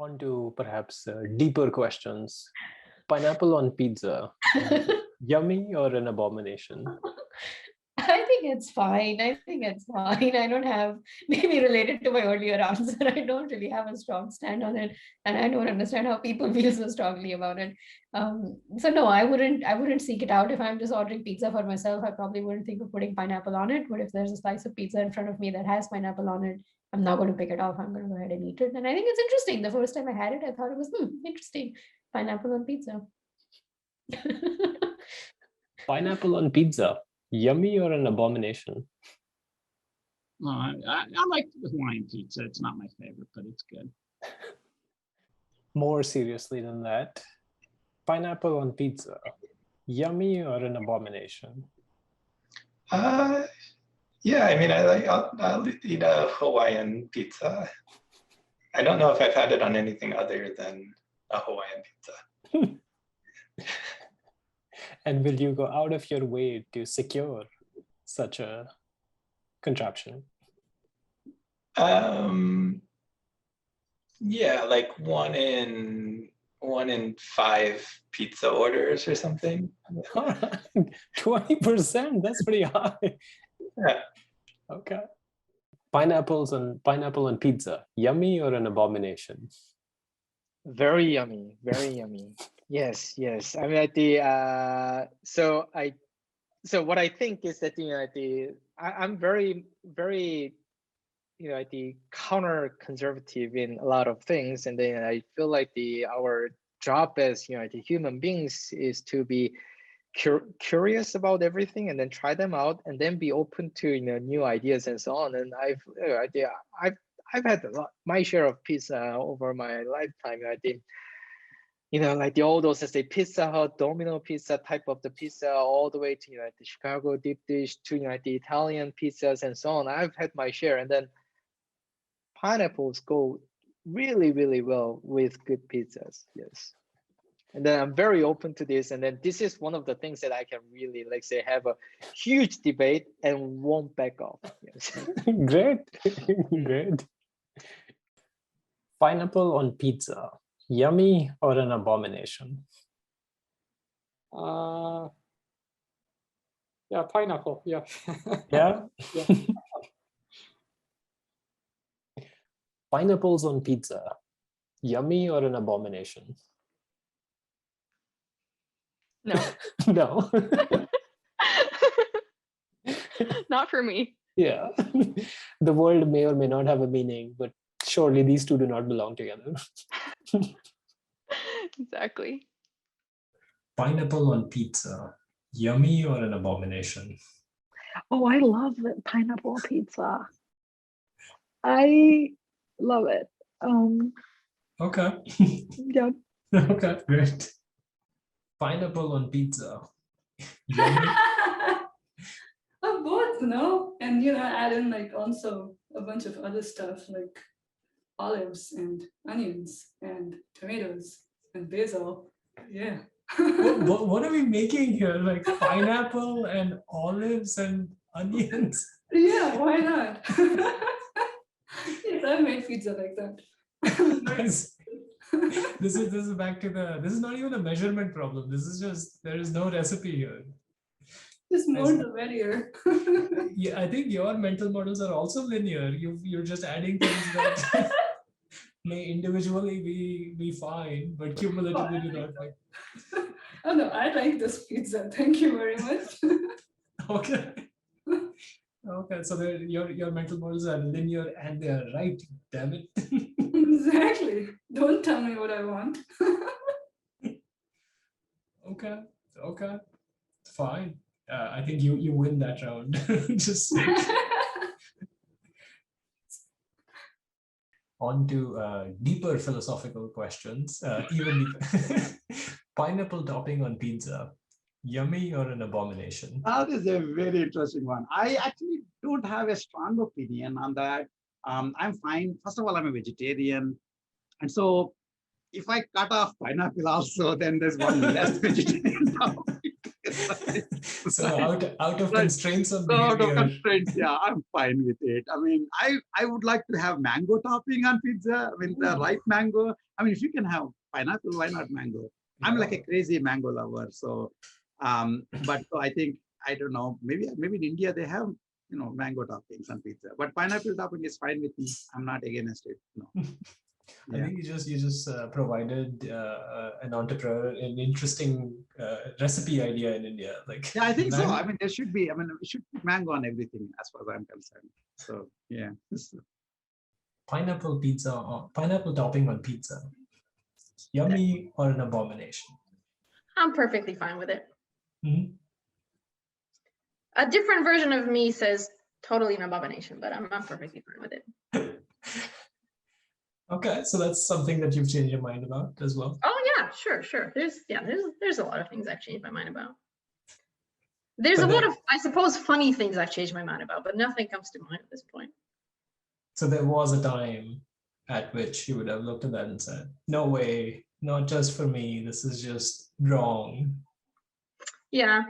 On to perhaps deeper questions. Pineapple on pizza, yummy or an abomination? I think it's fine. I think it's fine. I don't have, maybe related to my earlier answer, I don't really have a strong stand on it, and I don't understand how people feel so strongly about it. So no, I wouldn't seek it out. If I'm just ordering pizza for myself, I probably wouldn't think of putting pineapple on it. But if there's a slice of pizza in front of me that has pineapple on it, I'm not going to pick it off. I'm going to go ahead and eat it. And I think it's interesting. The first time I had it, I thought it was interesting. Pineapple on pizza. Pineapple on pizza, yummy or an abomination? I like Hawaiian pizza. It's not my favorite, but it's good. More seriously than that, pineapple on pizza, yummy or an abomination? Yeah, I mean, I'll eat a Hawaiian pizza. I don't know if I've had it on anything other than a Hawaiian pizza. And will you go out of your way to secure such a contraption? Yeah, like one in 5 pizza orders or something. 20%, that's pretty high. Yeah. Okay. Pineapple on pizza, yummy or an abomination? Very yummy, very yummy. Yes. I mean, so what I think is that I'm very the counter conservative in a lot of things, and then I feel like our job as the human beings is to be curious about everything and then try them out and then be open to new ideas and so on. And I've had my share of pizza over my lifetime. I think like all those, let's say, Pizza Hut, Domino pizza type of the pizza, all the way to the Chicago deep dish to the Italian pizzas and so on. I've had my share, and then pineapples go really, really well with good pizzas. Yes. And then I'm very open to this. And then this is one of the things that I can really, like, say, have a huge debate and won't back off. Yes. Great. Great. Pineapple on pizza, yummy or an abomination? Yeah, pineapple. Yeah. Yeah. Yeah. Pineapples on pizza, yummy or an abomination? No. No. Not for me. Yeah. The world may or may not have a meaning, but surely these two do not belong together. Exactly. Pineapple on pizza, yummy or an abomination? Oh, I love pineapple pizza. I love it. Okay. Yeah. Okay, great. Pineapple on pizza, yummy. Both, no? And add in like also a bunch of other stuff like olives and onions and tomatoes and basil. Yeah. What are we making here? Like pineapple and olives and onions? Yeah, why not? Yes, I've made pizza like that. This is back to this is not even a measurement problem. This is just, there is no recipe here. Just more the merrier. Yeah, I think your mental models are also linear. You're just adding things that may individually be fine, but cumulatively do not like. Oh no, I like this pizza. Thank you very much. Okay. Okay, so your mental models are linear and they are right, damn it. Exactly. Don't tell me what I want. Okay, fine. I think you win that round. Just on to deeper philosophical questions. Even pineapple topping on pizza, yummy or an abomination? That is a very interesting one. I actually don't have a strong opinion on that. I'm fine. First of all, I'm a vegetarian. And so if I cut off pineapple also, then there's one less vegetarian topic. So out of Right. constraints of So out of behavior. constraints, yeah, I'm fine with it. I mean, I would like to have mango topping on pizza. I mean, the ripe mango. I mean, if you can have pineapple, why not mango? I'm like a crazy mango lover. So, but so I think, I don't know, maybe in India they have, mango toppings on pizza, but pineapple topping is fine with me. I'm not against it. No. I Yeah. think you just provided an entrepreneur an interesting recipe idea in India. Like, Yeah, I think so. I mean, there should be. I mean, we should put mango on everything, as far as I'm concerned. So yeah. pineapple pizza or pineapple topping on pizza. Yummy or an abomination? I'm perfectly fine with it. Mhm. A different version of me says totally an abomination, but I'm perfectly fine with it. Okay, so that's something that you've changed your mind about as well. Oh yeah, sure. There's a lot of things I've changed my mind about. There's But a lot of, I suppose, funny things I've changed my mind about, but nothing comes to mind at this point. So there was a time at which you would have looked at that and said, "No way, not just for me. This is just wrong." Yeah.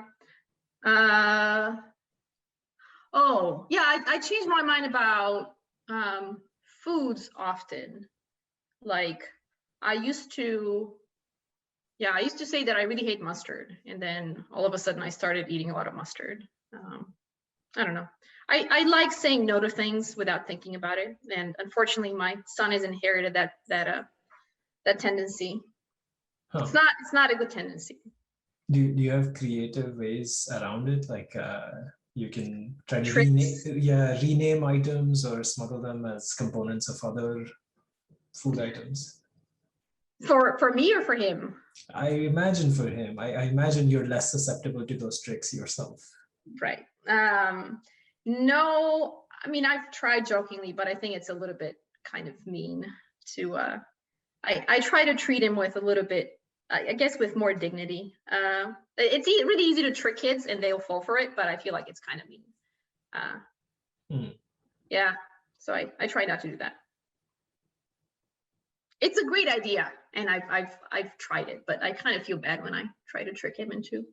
Oh yeah, I changed my mind about foods often. Like I used to say that I really hate mustard, and then all of a sudden I started eating a lot of mustard. I don't know. I like saying no to things without thinking about it, and unfortunately, my son has inherited that tendency. Huh. It's not a good tendency. Do you have creative ways around it? Like you can try to Tricks. rename items or smuggle them as components of other food items. For me or for him? I imagine for him. I imagine you're less susceptible to those tricks yourself. Right. No, I mean, I've tried jokingly, but I think it's a little bit kind of mean to, I try to treat him with a little bit, I guess with more dignity. It's really easy to trick kids and they'll fall for it, but I feel like it's kind of mean. Yeah, so I try not to do that. It's a great idea, and I've tried it, but I kind of feel bad when I try to trick him into.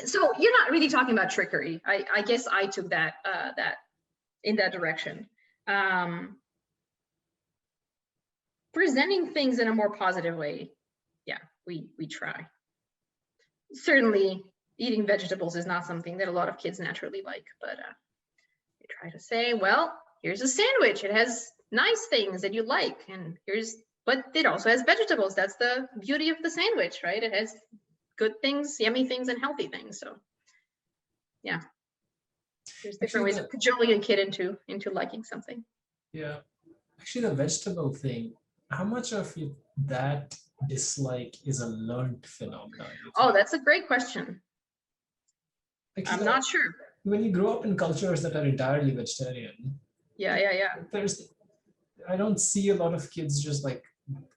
So you're not really talking about trickery. I guess I took that in that direction. Presenting things in a more positive way. Yeah, we try. Certainly, eating vegetables is not something that a lot of kids naturally like, but we try to say, well, here's a sandwich. It has nice things that you like, and but it also has vegetables. That's the beauty of the sandwich, right? It has good things, yummy things, and healthy things. So yeah, there's different ways of cajoling a kid into liking something. Yeah, actually the vegetable thing, how much of that dislike is a learned phenomenon? Oh, that's a great question. I'm not sure. When you grow up in cultures that are entirely vegetarian, yeah, I don't see a lot of kids just like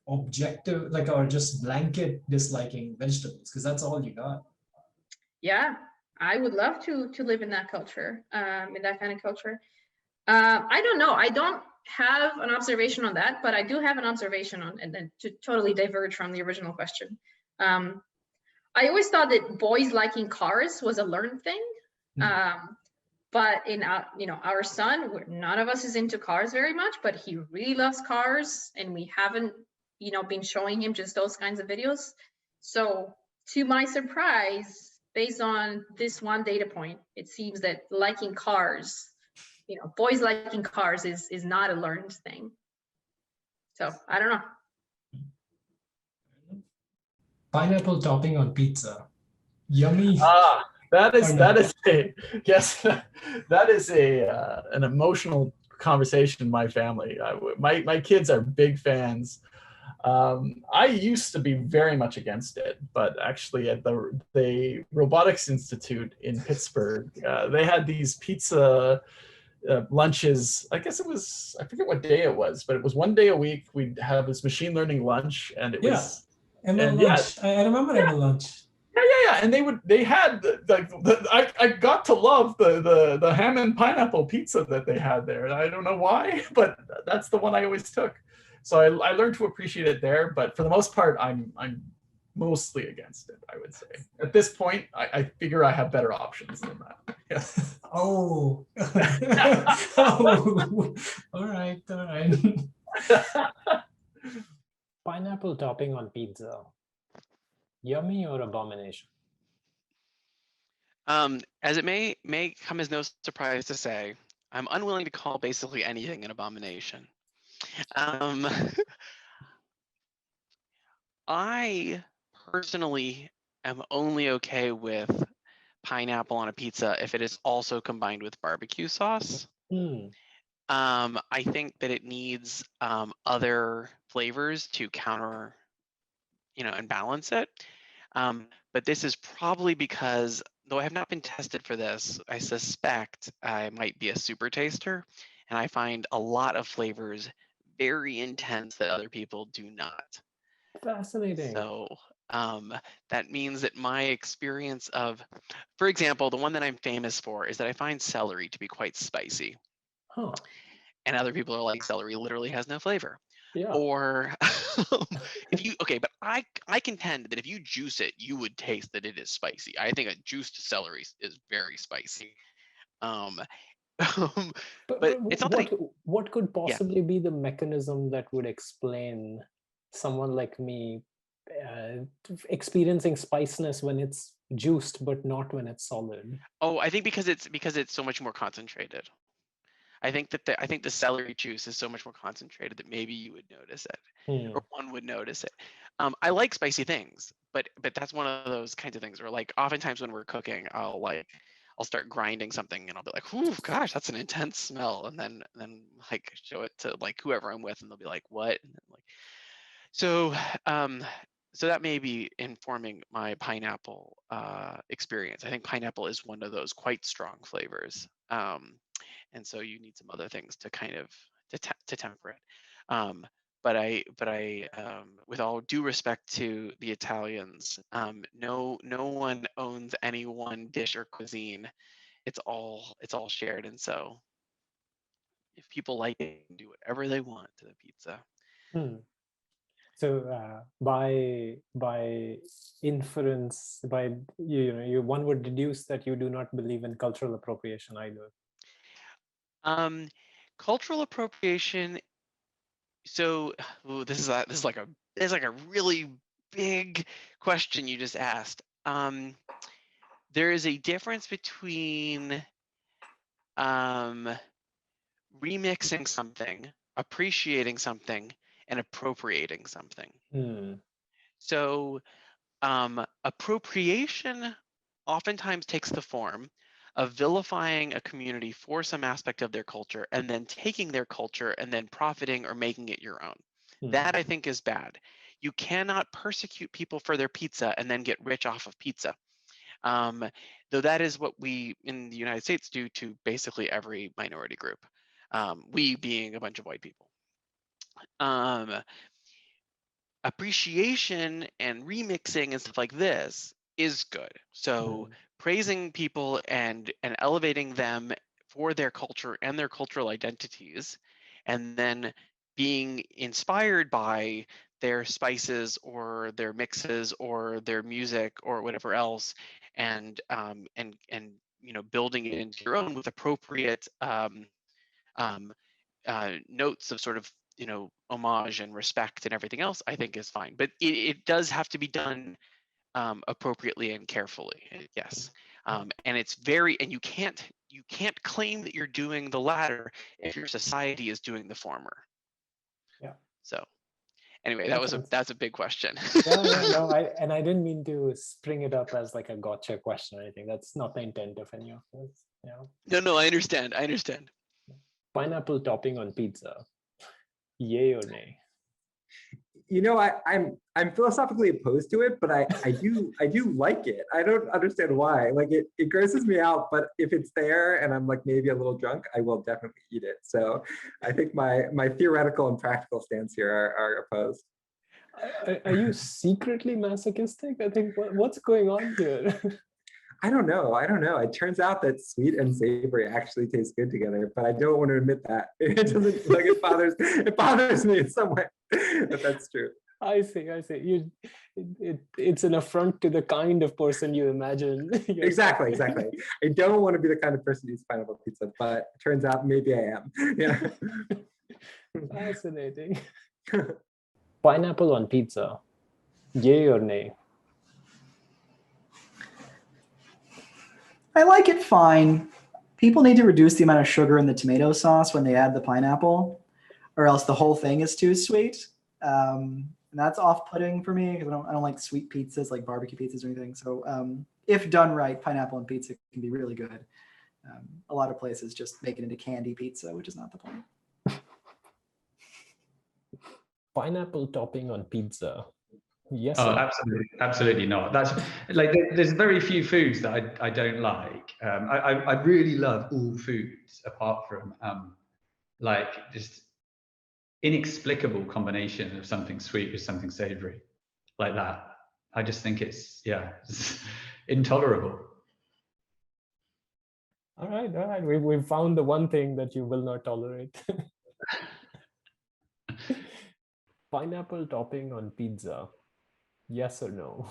objective, like, or just blanket disliking vegetables, because that's all you got. Yeah, I would love to live in that culture, in that kind of culture. I don't know. I don't have an observation on that, but I do have an observation on, and then to totally diverge from the original question. I always thought that boys liking cars was a learned thing. But in our son, none of us is into cars very much, but he really loves cars, and we haven't, been showing him just those kinds of videos. So to my surprise, based on this one data point, it seems that liking cars, boys liking cars is not a learned thing. So I don't know. Pineapple topping on pizza. Yummy. That is an emotional conversation in my family. My kids are big fans. I used to be very much against it, but actually at the Robotics Institute in Pittsburgh, they had these pizza lunches. I guess I forget what day it was, but it was one day a week. We'd have this machine learning lunch, and it was ML lunch. I remember ML lunch. Yeah. And they had I got to love the ham and pineapple pizza that they had there. I don't know why, but that's the one I always took. So I learned to appreciate it there. But for the most part, I'm mostly against it, I would say. At this point, I figure I have better options than that. Yeah. Oh. Oh. All right. All right. Pineapple topping on pizza. Yummy or abomination? As it may come as no surprise to say, I'm unwilling to call basically anything an abomination. I personally am only okay with pineapple on a pizza if it is also combined with barbecue sauce. I think that it needs other flavors to counter, and balance it. But this is probably because, though I have not been tested for this, I suspect I might be a super taster, and I find a lot of flavors very intense that other people do not. Fascinating. So that means that my experience of, for example, the one that I'm famous for is that I find celery to be quite spicy. Huh. And other people are like, celery literally has no flavor. Yeah. Or but I contend that if you juice it, you would taste that it is spicy. I think a juiced celery is very spicy. But it's not what could yeah. possibly be the mechanism that would explain someone like me experiencing spiciness when it's juiced but not when it's solid? Oh, I think because it's so much more concentrated. I think the celery juice is so much more concentrated that maybe you would notice it, or one would notice it. I like spicy things, but that's one of those kinds of things where, like, oftentimes when we're cooking, I'll start grinding something and I'll be like, "Ooh, gosh, that's an intense smell," and then like show it to like whoever I'm with, and they'll be like, "What?" And then, like, so so that may be informing my pineapple experience. I think pineapple is one of those quite strong flavors. And so you need some other things to kind of to temper it. But I with all due respect to the Italians, no one owns any one dish or cuisine. It's all shared, and so if people like it, they can do whatever they want to the pizza. So by inference, by one would deduce that you do not believe in cultural appropriation either. Cultural appropriation. So this is like a really big question you just asked. There is a difference between remixing something, appreciating something, and appropriating something. So appropriation oftentimes takes the form of vilifying a community for some aspect of their culture and then taking their culture and then profiting or making it your own. That, I think, is bad. You cannot persecute people for their pizza and then get rich off of pizza. Though that is what we in the United States do to basically every minority group, we being a bunch of white people. Appreciation and remixing and stuff like this is good. So praising people and elevating them for their culture and their cultural identities, and then being inspired by their spices or their mixes or their music or whatever else, and building it into your own with appropriate notes of sort of homage and respect and everything else, I think is fine. But it does have to be done appropriately and carefully. Yes. And it's and you can't claim that you're doing the latter if your society is doing the former. Yeah. So anyway, that's a big question. No, I didn't mean to spring it up as like a gotcha question or anything. That's not the intent of any of this. No, I understand. Pineapple topping on pizza, yay or nay? I'm philosophically opposed to it, but I do like it. I don't understand why. Like it grosses me out, but if it's there and I'm like maybe a little drunk, I will definitely eat it. So I think my theoretical and practical stance here are opposed. Are you secretly masochistic? I think what's going on here? I don't know. It turns out that sweet and savory actually taste good together, but I don't want to admit that. It doesn't like it bothers me in some way. But that's true. I see. It's an affront to the kind of person you imagine. Exactly. I don't want to be the kind of person who eats pineapple pizza, but it turns out maybe I am. Yeah. Fascinating. Pineapple on pizza, yay or nay? I like it fine. People need to reduce the amount of sugar in the tomato sauce when they add the pineapple, or else the whole thing is too sweet. And that's off-putting for me because I don't like sweet pizzas like barbecue pizzas or anything. So if done right, pineapple on pizza can be really good. A lot of places just make it into candy pizza, which is not the point. Pineapple topping on pizza. Yes. Oh, or absolutely not. That's like there's very few foods that I don't like. I really love all foods apart from like just inexplicable combination of something sweet with something savory like that. I just think it's intolerable. All right. We've found the one thing that you will not tolerate. Pineapple topping on pizza. Yes or no?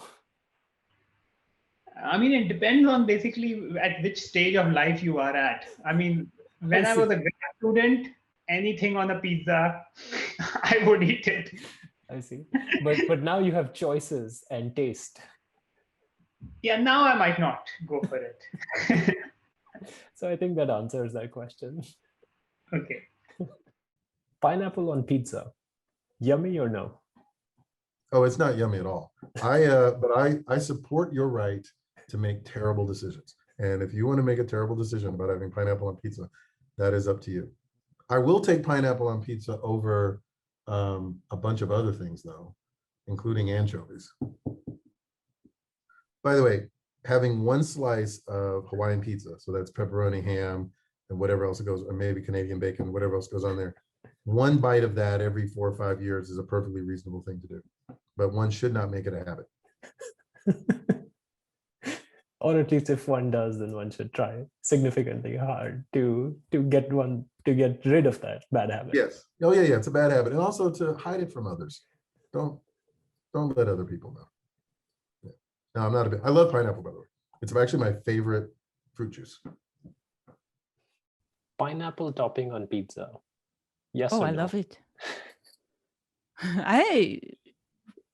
I mean, it depends on basically at which stage of life you are at. I mean, when I was a grad student, anything on a pizza, I would eat it. I see. But now you have choices and taste. Yeah, now I might not go for it. So I think that answers that question. Okay. Pineapple on pizza. Yummy or no? Oh, it's not yummy at all. But I support your right to make terrible decisions. And if you want to make a terrible decision about having pineapple on pizza, that is up to you. I will take pineapple on pizza over a bunch of other things though, including anchovies. By the way, having one slice of Hawaiian pizza, so that's pepperoni, ham, and whatever else it goes, or maybe Canadian bacon, whatever else goes on there. One bite of that every 4 or 5 years is a perfectly reasonable thing to do, but one should not make it a habit. Or at least if one does, then one should try significantly hard to get rid of that bad habit. Yes. Oh yeah, it's a bad habit, and also to hide it from others. Don't let other people know. Yeah. No, I'm not I love pineapple, by the way. It's actually my favorite fruit juice. Pineapple topping on pizza. Yes. Oh, or I no? love it. I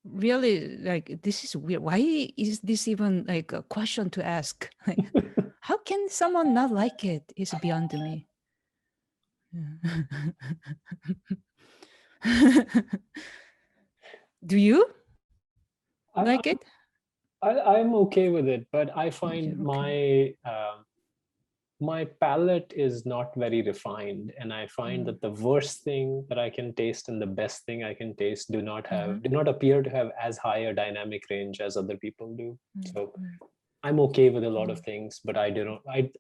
really like, this is weird. Why is this even like a question to ask? Like, how can someone not like it? It's beyond me. Do you like it? I'm okay with it, but I find my palate is not very refined, and I find that the worst thing that I can taste and the best thing I can taste do not appear to have as high a dynamic range as other people do. So I'm okay with a lot of things, but I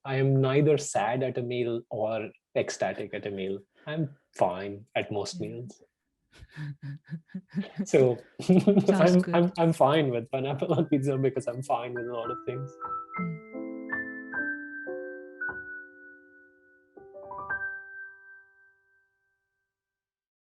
am neither sad at a meal or ecstatic at a meal. I'm fine at most meals. So I'm fine with pineapple on pizza because I'm fine with a lot of things.